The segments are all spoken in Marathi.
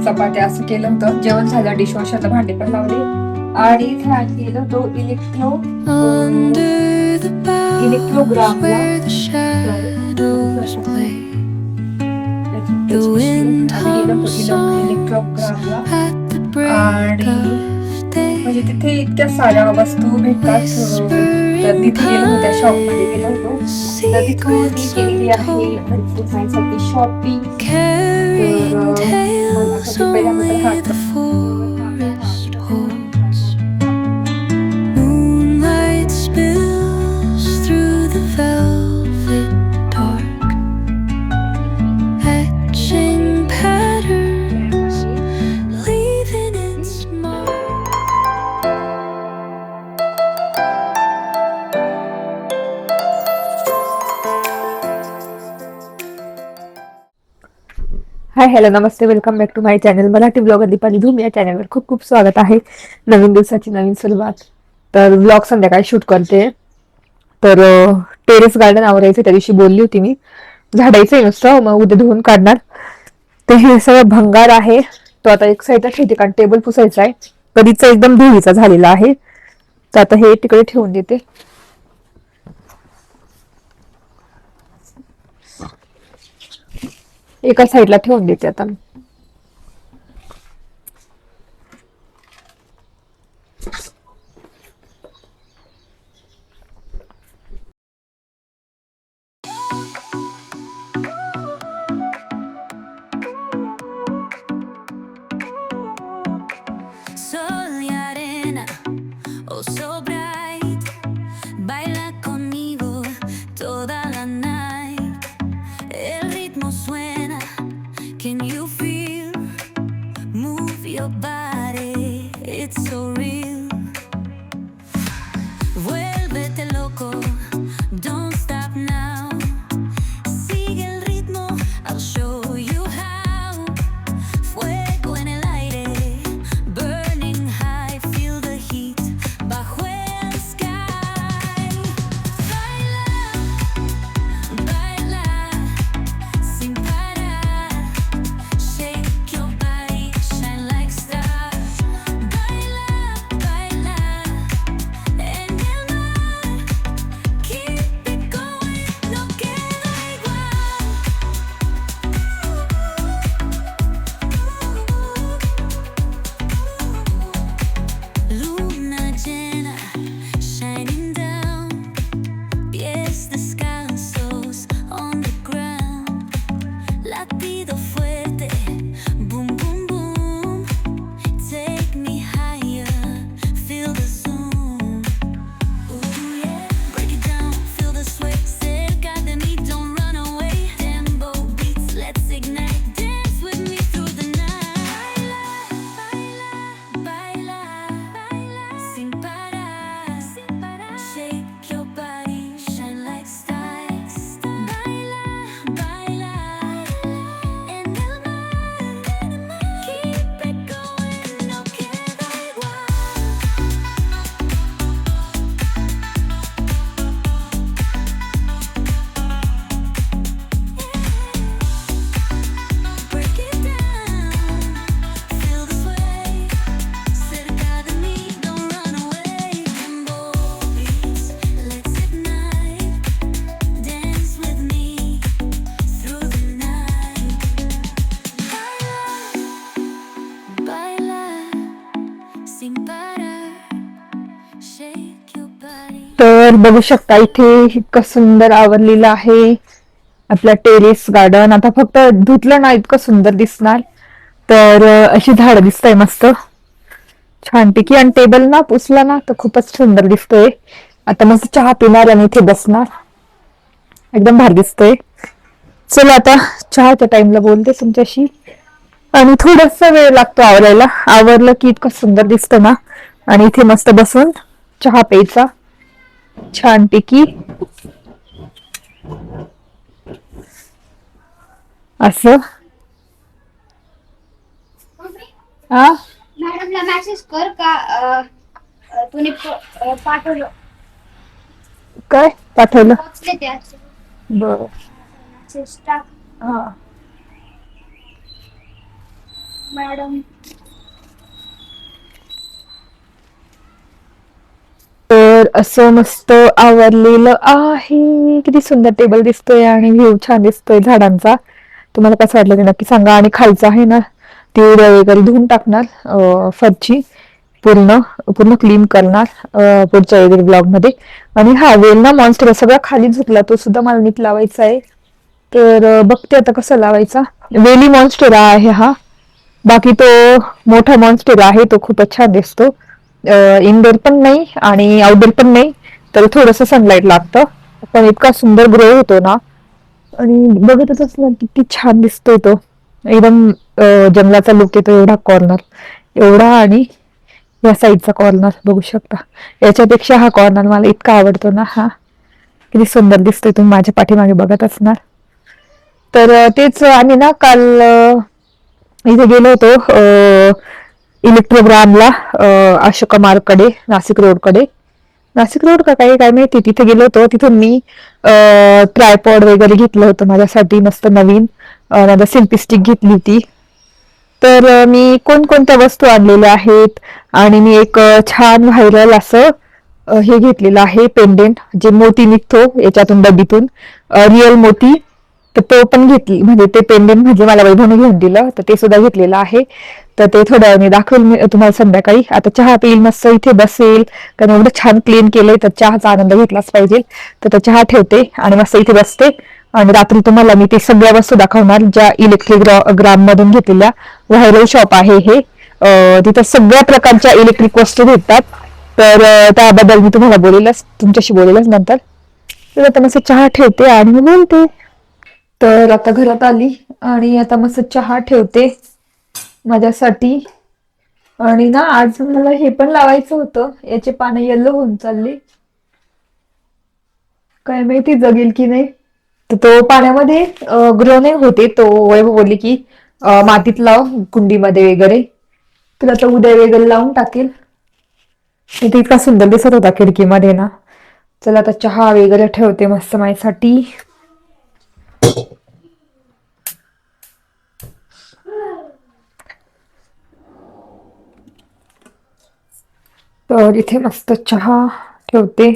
चपात्या असं केलं होतं. जेवण झालं, डिशवॉशरला भांडे पण लावले आणि इथे आणली केलं तो इलेक्ट्रोग्रामला इलेक्ट्रोग्रामला आणि म्हणजे तिथे इतक्या साऱ्या वस्तू भेटतात. तर तिथे गेलो होतो, त्या शॉपमध्ये गेलो होतो. तर तिथून मी केलेली आहे घरगुती शॉपिंग. तर पहिल्यांदा हाय हॅलो नमस्ते, welcome back to my channel Marathi blogger Deepali Dhoom. या चॅनलवर खूप खूप स्वागत आहे. नवीन दिवसाची नवीन सुरुवात. तर ब्लॉग संध्याकाळी शूट करते. तर टेरेस गार्डन आवरायचं, त्या दिवशी बोलली होती मी, झाडायचंय नुसतं, मग उद्या धुवून काढणार. तर हे सगळं भंगार आहे, तो आता एक साईडला ठेवते कारण टेबल पुसायचा आहे. कधीचा एकदम धुळीचा झालेला आहे, तर आता हे तिकडे ठेवून देते. एका साईडला ठेवून देते आता मी. तर बघू शकता इथे इतकं सुंदर आवरलेलं आहे आपलं टेरेस गार्डन. आता फक्त धुतलं ना इतकं सुंदर दिसणार. तर अशी झाडं दिसतंय मस्त छानपैकी, आणि टेबल ना पुसला ना तर खूपच सुंदर दिसतोय. आता मस्त चहा पिणार आणि इथे बसणार, एकदम भारी दिसतोय. चला आता चहाच्या टाइमला बोलते तुमच्याशी. आणि थोडासा वेळ लागतो आवरायला, आवरलं की इतकं सुंदर दिसतं ना. आणि इथे मस्त बसून चहा प्यायचा छानपैकी असं. हा मॅडमला मेसेज कर का तुम्ही पाठवलं, काय पाठवलं? पोचले ते बर मेसेज टाक. हा मॅडम. तर असं मस्त आवरलेलं आहे. किती सुंदर टेबल दिसतोय आणि व्ह्यू छान दिसतोय झाडांचा. तुम्हाला कसं वाटलं ते नक्की सांगा. आणि खालचं आहे ना, ती उड्या वगैरे धुवून टाकणार, फरची पूर्ण पूर्ण क्लीन करणार पुढच्या वगैरे ब्लॉग मध्ये. आणि हा वेल ना मॉन्स्टर सगळा खाली झुकला, तो सुद्धा मला नीट लावायचा आहे. तर बघते आता कसं लावायचा. वेली मॉन्स्टेरा आहे हा. बाकी तो मोठा मॉन्स्टेरा आहे, तो खूपच छान दिसतो. इनडोर पण नाही आणि आउटडोर पण नाही, तर थोडस सनलाईट लागतं, पण इतका सुंदर ग्रो होतो ना. आणि बघतच असणार किती छान दिसतोय तो. एकदम जंगलाचा लुक येतो. एवढा कॉर्नर एवढा, आणि या साईडचा कॉर्नर बघू शकता. याच्यापेक्षा हा कॉर्नर मला इतका आवडतो ना. हा किती सुंदर दिसतोय, तुम्ही माझ्या पाठीमागे बघत असणार. तर तेच आम्ही ना काल इथे गेलो होतो इलेक्ट्रोग्रामला, अशोका मार्गकडे, नाशिक रोडकडे. नाशिक रोड का काही काय माहिती, तिथे गेलो होतो. तिथून मी ट्रायपॉड वगैरे घेतलं होतं माझ्यासाठी मस्त नवीन. माझा सेल्फी स्टिक घेतली होती. तर मी कोणकोणत्या वस्तू आणलेल्या आहेत. आणि मी एक छान व्हायरल असं हे घेतलेलं आहे पेंडेंट, जे मोती निघतो याच्यातून डबीतून, रिअल मोती. तर तो पण घेतली, म्हणजे ते पेंडेंट म्हणजे मला वैभवने घेऊन दिलं, तर ते सुद्धा घेतलेलं आहे. तर ते थोड्या वेळाने दाखवेल मी तुम्हाला संध्याकाळी. आता चहा पिईल, मस्त इथे बसेल, कारण एवढं छान क्लीन केलंय, तर चहाचा आनंद घेतलाच पाहिजे. तर चहा ठेवते आणि मस्त इथे बसते. आणि रात्री तुम्हाला मी ते सगळ्या वस्तू दाखवणार, ज्या इलेक्ट्रिक ग्राम मधून घेतलेल्या. व्हायरल शॉप आहे हे. तिथं सगळ्या प्रकारच्या इलेक्ट्रिक वस्तू भेटतात. तर त्याबद्दल मी तुम्हाला बोलेलच, तुमच्याशी बोलेलच नंतर. तर आता मस्त चहा ठेवते आणि मी बोलते. तर आता घरात आली आणि आता मस्त चहा ठेवते माझ्यासाठी. आणि ना आज मला हे पण लावायचं होतं, याचे पानं येल्लो होऊन चालले, काय माहिती जगेल की नाही. तर तो पाण्यामध्ये ग्रो नाही होते, तो वैभव बोलली की मातीत लाव कुंडीमध्ये वगैरे. तर आता उद्या वगैरे लावून टाकेल. इथे इतका सुंदर दिसत होता खिडकीमध्ये ना. चला आता चहा वगैरे ठेवते मस्त माझ्यासाठी. तर इथे मस्त चहा ठेवते.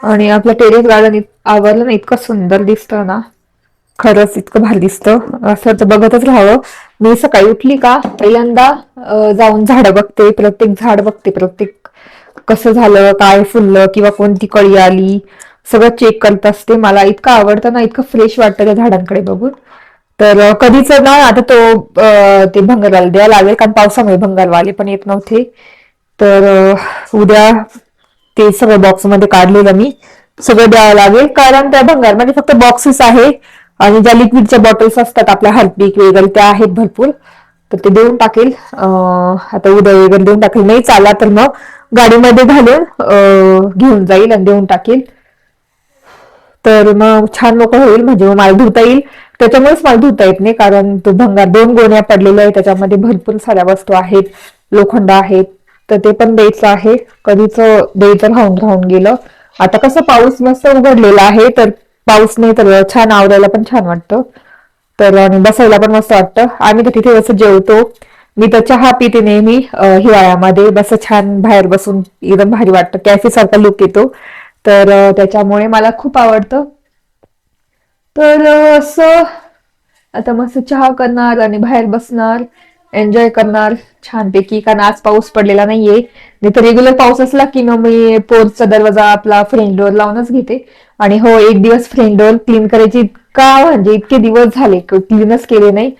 आणि आपलं टेरेस गार्डन आवरलं ना, इतकं सुंदर दिसतं ना. खरंच इतकं भारी दिसतं, असं तर बघतच राहावं. मी सकाळी उठली का पहिल्यांदा जाऊन झाडं बघते, प्रत्येक झाड बघते, प्रत्येक कसं झालं, काय फुललं किंवा कोणती कळी आली, सगळं चेक करत असते. मला इतकं आवडतं ना, इतकं फ्रेश वाटतं त्या झाडांकडे बघून. तर कधीच ना आता तो ते भंगारवाला द्यायला लागेल, कारण पावसामुळे भंगारवाले पण येत नव्हते. तर उद्या ते सगळं बॉक्समध्ये काढलेलं मी सगळं द्यावं लागेल, कारण त्या भंगारमध्ये फक्त बॉक्सेस आहे. आणि ज्या लिक्विडच्या बॉटल्स असतात आपल्या हार्पिक वगैरे त्या आहेत भरपूर. तर ते देऊन टाकेल, आता उद्या वगैरे देऊन टाकेल. नाही चाला तर मग गाडीमध्ये घालून घेऊन जाईल आणि देऊन टाकेल. तर मग छान मोकळं होईल, म्हणजे मग मला धुता येईल. त्याच्यामुळेच मला धुता येत नाही, कारण तो भंगार 2 गोण्या पडलेल्या आहेत, त्याच्यामध्ये भरपूर साऱ्या वस्तू आहेत, लोखंड आहेत. तर ते पण द्यायचं आहे. कधीच द्यायचं राहून राहून गेलं. आता कसं पाऊस मस्त उघडलेला आहे, तर पाऊस नाही तर छान आवरायला पण छान वाटतं. तर आणि बसायला पण मस्त वाटतं. आम्ही तर तिथे असं जेवतो. मी तर चहा पिते नेहमी हिवाळ्यामध्ये, बस छान बाहेर बसून एकदम भारी वाटतं, कॅफे सारखा लुक येतो. तर त्याच्यामुळे मला खूप आवडतं. तर असं आता मस्त चहा करणार आणि बाहेर बसणार, एन्जॉय करणार छानपैकी, कारण आज पाऊस पडलेला नाहीये. नाही तर रेग्युलर पाऊस असला की मग मी पोर्चचा दरवाजा आपला फ्रेंट डोअर लावूनच घेते. आणि हो, एक दिवस फ्रेंट डोअर क्लीन करायची, इतका म्हणजे इतके दिवस झाले क्लीनच केले नाही.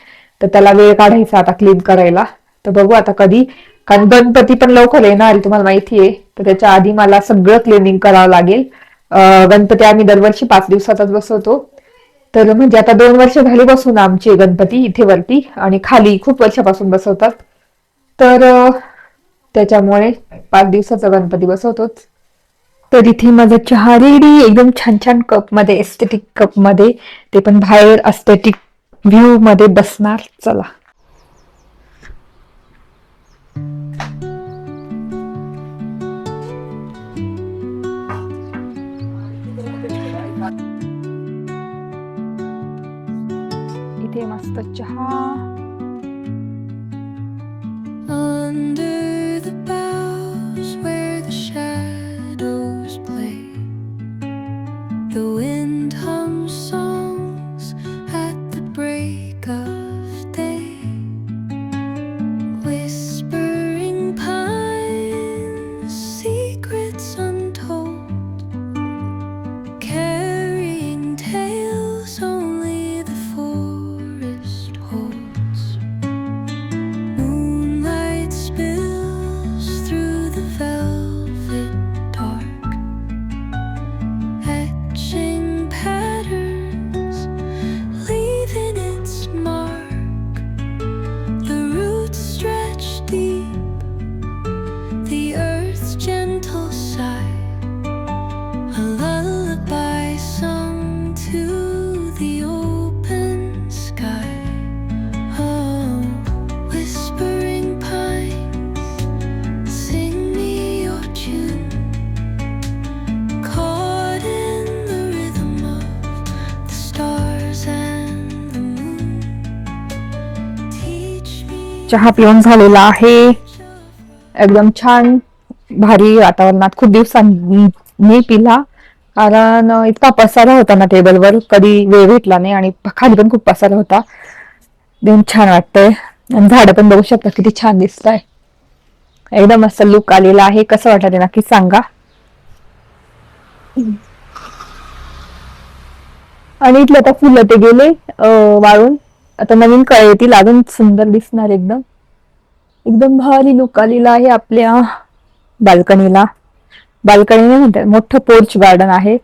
तर त्याला वेळ काढायचा आता क्लीन करायला. तर बघू आता कधी, कारण गणपती पण लवकर येणार आहे, तुम्हाला माहितीये. तर त्याच्या आधी मला सगळं क्लिनिंग करावं लागेल. गणपती आम्ही दरवर्षी 5 दिवसाचाच बसवतो. तर म्हणजे आता 2 वर्ष झाली बसून आमचे गणपती इथे वरती, आणि खाली खूप वर्षापासून बसवतात. तर त्याच्यामुळे 5 दिवसाचा गणपती बसवतोच. तर इथे माझा चहा रेडी, एकदम छान छान कप मध्ये, एस्थेटिक कप मध्ये, ते पण बाहेर एस्थेटिक व्ह्यू मध्ये बसणार. चला. इथे आहे मस्त चहा. Under the boughs where the shadows play, the wind hums songs at the break of day. Whispering pines, secrets untold, carrying tales only the forest holds. Moonlight spills through the velvet dark, etching patterns, leaving its mark. The roots stretch deep, the earth's gentle sigh, a lullaby sung to the open sky. Oh, whispering pines, sing me your tune, caught in the rhythm of the stars and the moon. Teach me चहा पिऊन झालेला आहे. एकदम छान भारी वातावरणात खूप दिवसांनी पिला, कारण इतका पसारा होता ना टेबलवर, कधी वेळ भेटला नाही आणि खाली पण खूप पसारा होता. एकदम छान वाटतंय. आणि झाडं पण बघू शकता किती छान दिसत आहे. एकदम मस्त लुक आलेला आहे. कसं वाटत नक्की सांगा. आणि इथले आता फुलं ते गेले वाळून, आता नवीन कळे येतील, अजून सुंदर दिसणार एकदम. एकदम भारी लुक आलेला आहे आपल्या बाल्कनीला. बाल्कनी नाही म्हणतात, मोठं पोर्च गार्डन आहे.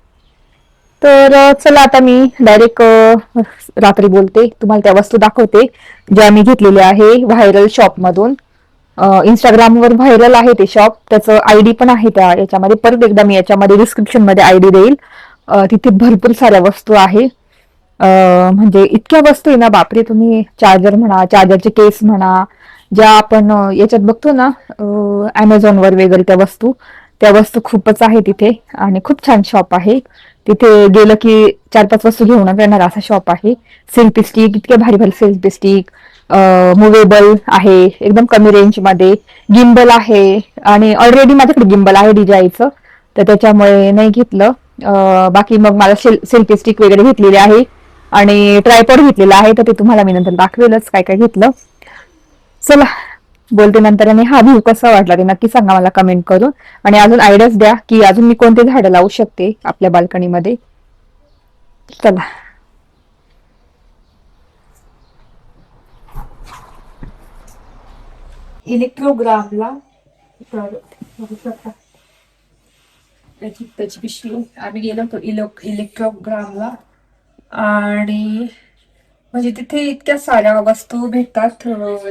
तर चला आता मी डायरेक्ट रात्री बोलते, तुम्हाला त्या वस्तू दाखवते ज्या मी घेतलेल्या आहे व्हायरल शॉप मधून. इंस्टाग्रामवर व्हायरल आहे ते शॉप, त्याचं आयडी पण आहे त्या याच्यामध्ये. परत एकदा मी याच्यामध्ये डिस्क्रिप्शन मध्ये आयडी देईल. तिथे भरपूर साऱ्या वस्तू आहे. म्हणजे इतक्या वस्तू आहे ना बापरे. तुम्ही चार्जर म्हणा, चार्जरचे केस म्हणा, ज्या आपण याच्यात बघतो ना Amazon वर वगैरे त्या वस्तू खूपच आहे तिथे. आणि खूप छान शॉप आहे. तिथे गेलं की 4-5 वस्तू घेऊन येणार असा शॉप आहे. सेल्फी स्टिक, इतके भारी भारी सेल्फी स्टिक, मुव्हेबल आहे एकदम कमी रेंज मध्ये. गिम्बल आहे, आणि ऑलरेडी माझ्याकडे गिम्बल आहे DJIचं, तर त्याच्यामुळे नाही घेतलं. बाकी मग मला सेल्फी स्टिक वगैरे घेतलेली आहे, आणि ट्रायपॉड घेतलेला आहे, तर ते तुम्हाला मी नंतर दाखवेलच काय काय घेतलं. चला बोलते नंतर. आणि हा व्ह्यू कसा वाटला ते नक्की सांगा मला कमेंट करून. आणि अजून आयडियाज द्या की अजून मी कोणते झाडं लावू शकते आपल्या बाल्कनीमध्ये. चला. इलेक्ट्रोग्रामला त्याची पिशवी आम्ही गेलो होतो इलेक्ट्रोग्रामला, आणि म्हणजे तिथे इतक्या साऱ्या वस्तू भेटतात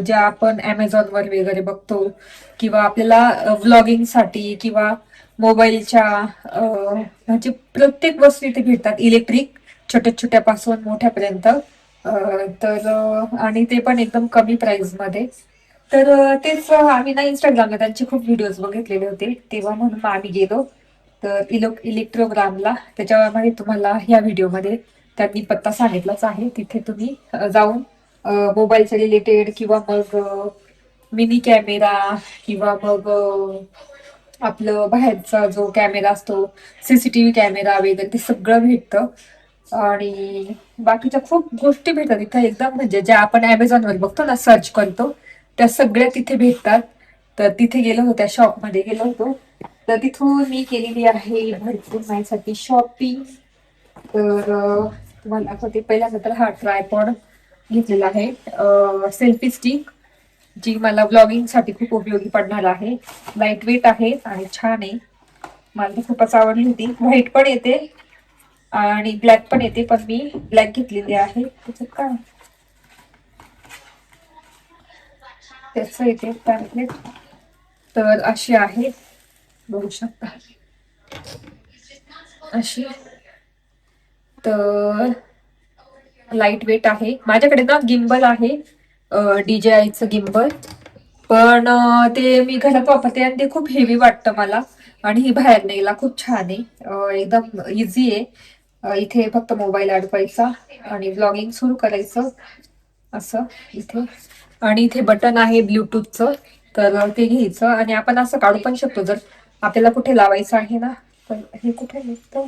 ज्या आपण Amazon वर वगैरे बघतो, किंवा आपल्याला व्लॉगिंग साठी किंवा मोबाईलच्या म्हणजे प्रत्येक वस्तू इथे भेटतात. इलेक्ट्रिक छोट्या छोट्यापासून मोठ्यापर्यंत. तर आणि ते पण एकदम कमी प्राइस मध्ये. तर तेच आम्ही ना इंस्टाग्रामला त्यांचे खूप व्हिडिओज बघितलेले होते तेव्हा, म्हणून मग आम्ही गेलो तर इलेक्ट्रोग्रामला. त्याच्यामध्ये तुम्हाला ह्या व्हिडिओमध्ये त्यांनी पत्ता सांगितलाच आहे. तिथे तुम्ही जाऊन मोबाईलच्या रिलेटेड, किंवा मग मिनी कॅमेरा, किंवा मग आपलं बाहेरचा जो कॅमेरा असतो, CCTV कॅमेरा वगैरे, ते सगळं भेटतं. आणि बाकीच्या खूप गोष्टी भेटतात इथं एकदम, म्हणजे ज्या आपण Amazon वर बघतो ना, सर्च करतो, त्या सगळ्या तिथे भेटतात. तर तिथे गेलो होतो, त्या शॉपमध्ये गेलो होतो. तर तिथून मी केलेली आहे भरपूर माझ्यासाठी शॉपिंग. तर तुम्हाला दाखवते. पहिल्यांदा हा ट्रायपॉड घेतलेला आहे, सेल्फी स्टिक, जी मला ब्लॉगिंग साठी खूप उपयोगी पडणार आहे. लाईट वेट आहे आणि छान आहे. मला ती खूपच आवडली होती. व्हाईट पण येते आणि ब्लॅक पण येते, पण मी ब्लॅक घेतलेली आहे. त्याच्यात काय त्याच येते पॅम्पलेट. तर अशी आहे, बघू शकता अशी. तर लाईट वेट आहे. माझ्याकडे ना गिम्बल आहे, DJIचं गिम्बल, पण ते मी घरात वापरते आणि ते खूप हेवी वाटतं मला. आणि ही बाहेर न्यायला खूप छान आहे, एकदम इझी आहे. इथे फक्त मोबाईल अडकवायचा आणि व्लॉगिंग सुरू करायचं. असं इथे. आणि इथे बटन आहे ब्लूटूथचं, तर ते घ्यायचं आणि आपण असं काढू पण शकतो जर आपल्याला कुठे लावायचं आहे ना. तर हे कुठे निघतं,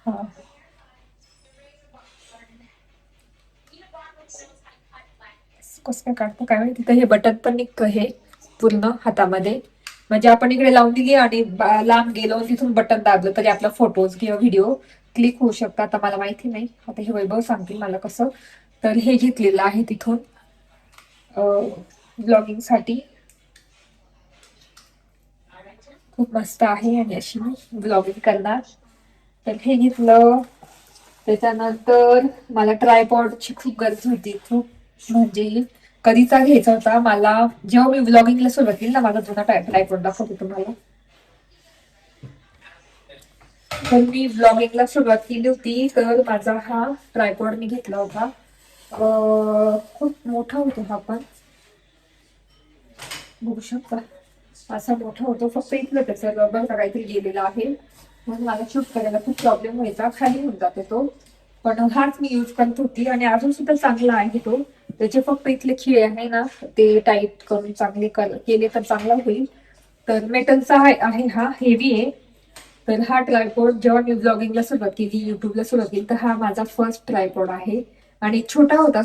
हा कसं काय काढतो काय माहिती. तिथं हे बटन पण निघतं हे पूर्ण हातामध्ये, म्हणजे आपण इकडे लावून दिली आणि लांब गेलो तिथून बटन दाबलं तरी आपला फोटोज किंवा व्हिडिओ क्लिक होऊ शकतात. आता मला माहिती नाही, आता हे वैभव सांगतील मला कसं. तर हे घेतलेलं आहे तिथून ब्लॉगिंग साठी, खूप मस्त आहे आणि अशी मी ब्लॉगिंग करणार. तर हे घेतलं. त्याच्यानंतर मला ट्रायपॉडची खूप गरज होती, खूप म्हणजे कधीचा घ्यायचा होता मला. जेव्हा मी व्लॉगिंगला सुरुवात केली ना, माझा जुना ट्रायपॉड दाखवते तुम्हाला. तर मी ब्लॉगिंगला सुरुवात केली होती तर माझा हा ट्रायपॉड मी घेतला होता. खूप मोठा होतो हा पण, बघू शकता असा मोठा होतो. फक्त इथलं त्याचं रबर काहीतरी गेलेलं आहे म्हणून मला शूट करायला खूप प्रॉब्लेम व्हायचा, खाली होऊन जाते तो. पण हाच मी यूज करत होती आणि अजून सुद्धा चांगला आहे तो. त्याचे फक्त इथले खिळे आहे ना ते टाईट करून चांगले केले तर चांगला होईल. तर मेटलचा आहे हा, हेवी आहे. तर हा ट्रायपॉड जेव्हा मी ब्लॉगिंगला सुरुवात केली, युट्यूबला सुरुवात केली, तर हा माझा फर्स्ट ट्रायपॉड आहे. आणि छोटा होता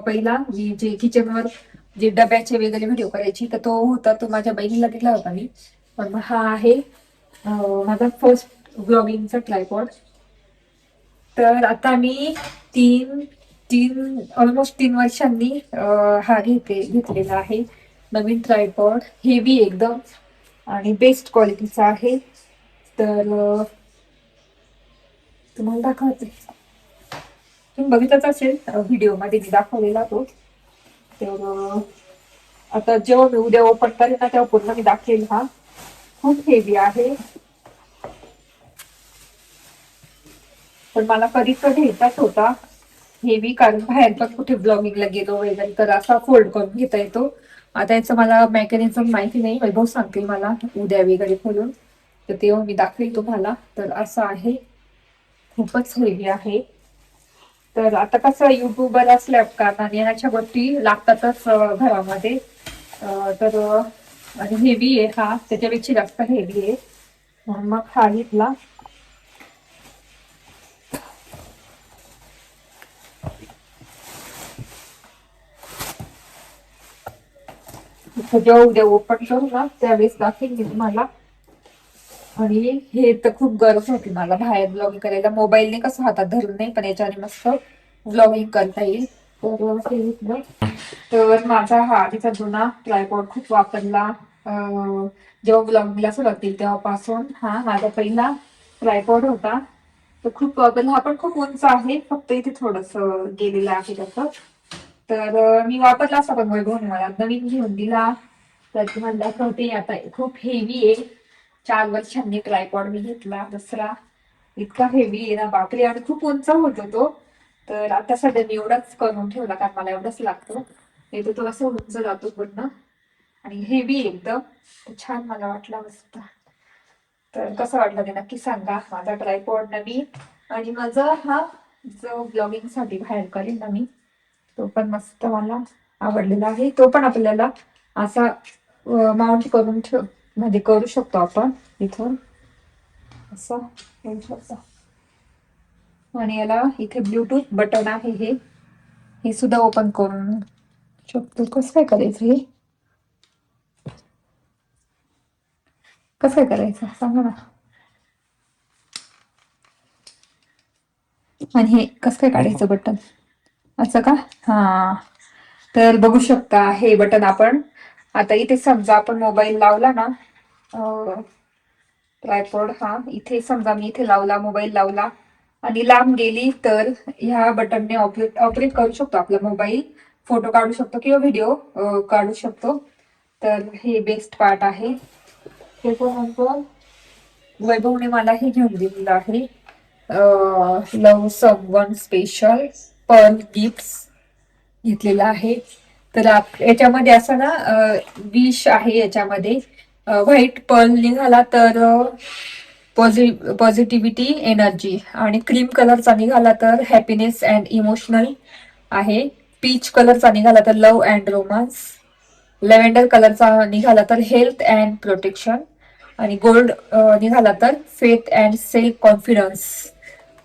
पहिला मी जे किचनवर जे डब्याचे वगैरे व्हिडिओ करायची तर तो होता, तो माझ्या बहिणीला दिला होता मी. पण हा आहे माझा फर्स्ट ब्लॉगिंगचा ट्रायपॉड. तर आता मी तीन तीन ऑलमोस्ट 3 वर्षांनी हा घेतलेला आहे नवीन ट्रायपॉड. हेवी एकदम आणि बेस्ट क्वालिटीचा आहे. तर तुम्हाला दाखवते, तुम्ही बघितलंच असेल व्हिडिओ मध्ये मी दाखवलेला तो. तर आता जेव्हा मी उद्या ओपन करेन ना तेव्हा पूर्ण मी दाखवेल. हा खूप हेवी आहे, पण मला कधीच घ्यायचाच होता हेवी, कारण बाहेर पण कुठे ब्लॉगिंगला गेलो वगैरे तर असा फोल्ड करून घेता येतो. आता याचं मला मेकॅनिझम माहिती नाही, वैभव सांगतील मला उद्या वगैरे खोलून, तर तेव्हा मी दाखवेल तुम्हाला. तर असं आहे, खूपच हेवी आहे. तर आता कसं युट्यूबर असल्या कारणाने ह्याच्या गोष्टी लागतातच घरामध्ये. तर आणि हेवी आहे हा, त्याच्यापेक्षा जास्त हेवी आहे म्हणून मग हा घेतला. जेव्हा उद्या ओपन करू ना त्यावेळेस दाखवेल मी तुम्हाला. आणि हे तर खूप गरज होती मला बाहेर ब्लॉगिंग करायला. मोबाईलने कसं हातात धरून नाही, पण याच्याने मस्त ब्लॉगिंग करता येईल. तर ते घेतलं. तर माझा हा आधीचा जुना ट्रायपॉड खूप वापरला. जेव्हा ब्लॉगिंगला सुरुवात केली तेव्हापासून हा माझा पहिला ट्रायपॉड होता. तो खूप वापरला. हा पण खूप उंच आहे, फक्त इथे थोडस गेलेलं आहे त्याचं. तर मी वापरला असं पण वैभवने मला नवीन घेऊन दिला. तर तुम्हाला दाखवते आता, खूप हेवी आहे. 4 वर्षांनी ट्रायपॉड मी घेतला दुसरा. इतका हेवी आहे ना बापरे, आणि खूप उंच होतो तो. तर आता सध्या मी एवढाच करून ठेवला कारण मला एवढंच लागतं, नाही तर तो असं उंच जातो पूर्ण आणि हेवी एकदम. छान मला वाटला मस्त. तर कसं वाटलं ते नक्की सांगा. माझा ट्रायपॉड नवीन आणि माझा हा जो ब्लॉगिंग साठी बाहेर करेन ना मी, तो पण मस्त मला आवडलेला आहे. तो पण आपल्याला असा माउंट करून म्हणजे करू शकतो आपण इथून असं ठेवू शकतो. आणि याला इथे ब्लूटूथ बटन आहे, हे सुद्धा ओपन करून शकतो. कसं काय करायचं हे, कसं काय करायचं सांगा ना. आणि हे कसं काय काढायचं बटन, असं का. हा, तर बघू शकता हे बटन आपण आता इथे समजा आपण मोबाईल लावला ना, ट्रायपॉड हा इथे समजा मी इथे लावला, मोबाईल लावला आणि लांब गेली तर ह्या बटनने ऑपरेट करू शकतो आपला मोबाईल. फोटो काढू शकतो किंवा व्हिडिओ काढू शकतो. तर हे बेस्ट पार्ट आहे. त्याच्यानंतर वैभवने मला हे घेऊन दिलेलं आहे, love someone special pearl gift घेतलेला आहे. तर याच्यामध्ये असं ना विश आहे याच्यामध्ये. व्हाईट पर्ल निघाला तर पॉझिटिव्हिटी एनर्जी, आणि क्रीम कलरचा निघाला तर हॅपीनेस अँड इमोशनल आहे. पीच कलरचा निघाला तर लव्ह अँड रोमांस, लेव्हेंडर कलरचा निघाला तर हेल्थ अँड प्रोटेक्शन, आणि गोल्ड निघाला तर फेथ अँड सेल्फ कॉन्फिडन्स.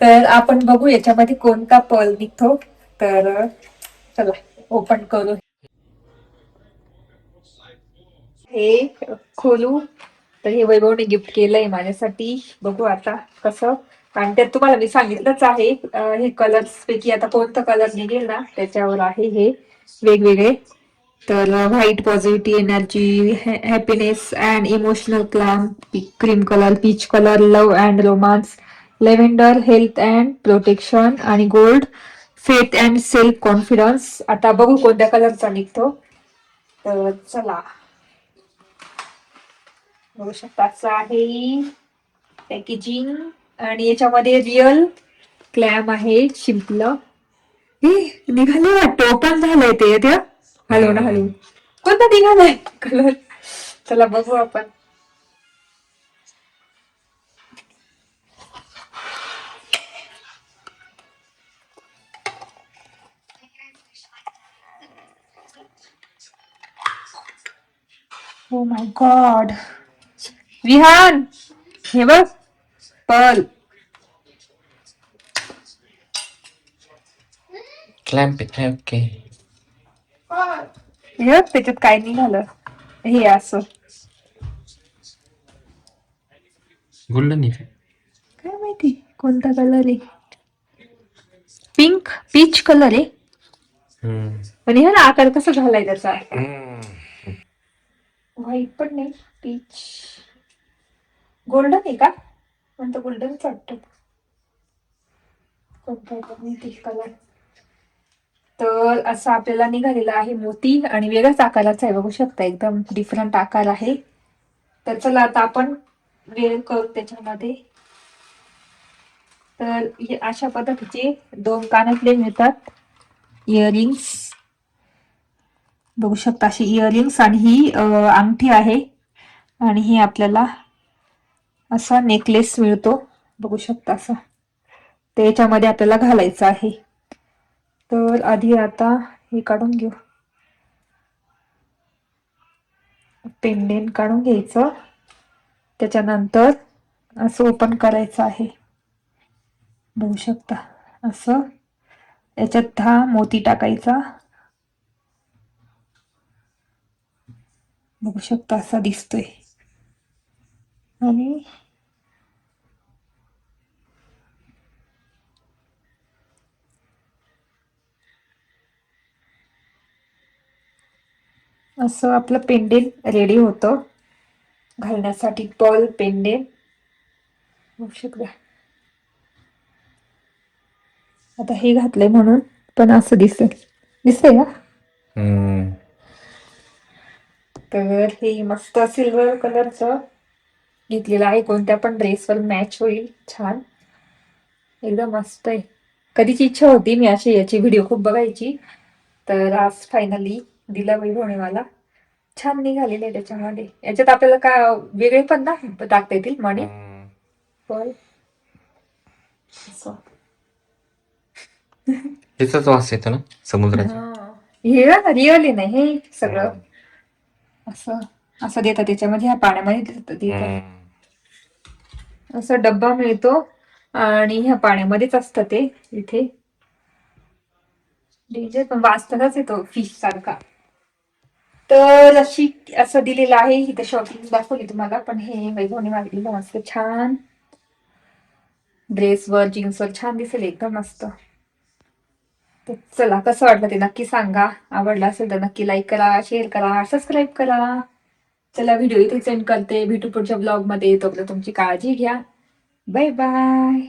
तर आपण बघू याच्यामध्ये कोणता पर्ल निघतो. तर चला ओपन करू, हे खोलू. तर हे वैभवने गिफ्ट केलंय माझ्यासाठी. बघू आता कसं. आणि त्यात तुम्हाला मी सांगितलंच आहे हे कलर्स पैकी आता कोणतं कलर निघेल ना त्याच्यावर आहे हे वेगवेगळे. तर white positive energy, happiness and emotional calm, cream colour, peach colour, love and romance, lavender health and protection, आणि gold faith and self confidence. आता बघू कोणत्या कलरचा निघतो. तर चला बघू शकता, असं आहे पॅकेजिंग. आणि याच्यामध्ये रिअल क्लॅम आहे, शिंपलं. हे निघाले वाटतं, ओपन झालंय ते. त्या हलव ना हलवून कोणता निघालाय कलर. चला बघू आपण. ओ माय गॉड, विहान हे बघ पर्ल. Clamp okay. हे बघ त्याच्यात काय निघालं. हे असं गोल्डन आहे. काय माहिती कोणता कलर आहे. पिंक पीच कलर आहे. आणि हे ना आकार कसा झालाय त्याचा. व्हाईट पण नाही, पीच गोल्डन आहे का, म्हणतो गोल्डनच वाटतं. कोणता कलर. तर असं आपल्याला निघालेला आहे मोती, आणि वेगळ्याच आकाराचा आहे. बघू शकता एकदम डिफरंट आकार आहे. तर चला आता आपण वेअर करू त्याच्यामध्ये. तर अशा पद्धतीचे 2 कानातले मिळतात, इयरिंग्स. बघू शकता अशी इयरिंग्स, आणि ही अंगठी आहे, आणि ही आपल्याला असा नेकलेस मिळतो. बघू शकता असं. ते याच्यामध्ये आपल्याला घालायचं आहे. तर आधी आता हे काढून घेऊ, पेंडेंट काढून घ्यायचं. त्याच्यानंतर असं ओपन करायचं आहे. बघू शकता असं. याच्यात हा मोती टाकायचा. बघू शकता असा दिसतोय. आणि असं आपलं पेंडेंट रेडी होतं घालण्यासाठी. पर्ल पेंडेंट बघू शकता. आता हे घातलंय म्हणून पण असं दिसतंय ना. तर हे मस्त सिल्वर कलरचं घेतलेलं आहे, कोणत्या पण ड्रेसवर मॅच होईल छान, एकदम मस्त आहे. कधीची इच्छा होती मी अशी याची व्हिडिओ खूप बघायची. तर आज फायनली दिला वैभवने मला. छान निघालेले आहे त्याच्यामध्ये. याच्यात आपल्याला का वेगळे पण ना टाकता येतील मणी पण असं. त्याचाच वास येतो ना समुद्राचा. हे रिअल आहे नाही हे सगळं असं असं देतात त्याच्यामध्ये. ह्या पाण्यामध्ये देतात. असा डब्बा मिळतो, आणि ह्या पाण्यामध्येच असतं ते. इथे डेंजर पण वाचतानाच येतो फिश सारखा. तर अशी असं दिलेलं आहे. इथे शॉपिंग दाखवली तुम्हाला, पण हे वैभवने मागलेलं मस्त छान ड्रेसवर जीन्सवर छान दिसेल एकदम मस्त. तर चला कसं वाटलं ते नक्की सांगा. आवडलं असेल तर नक्की लाईक करा, शेअर करा, सबस्क्राईब करा. चला व्हिडिओ इथे सेंड करते. भेटू पुढच्या ब्लॉग मध्ये. तोपर्यंत तुमची काळजी घ्या. Bye bye.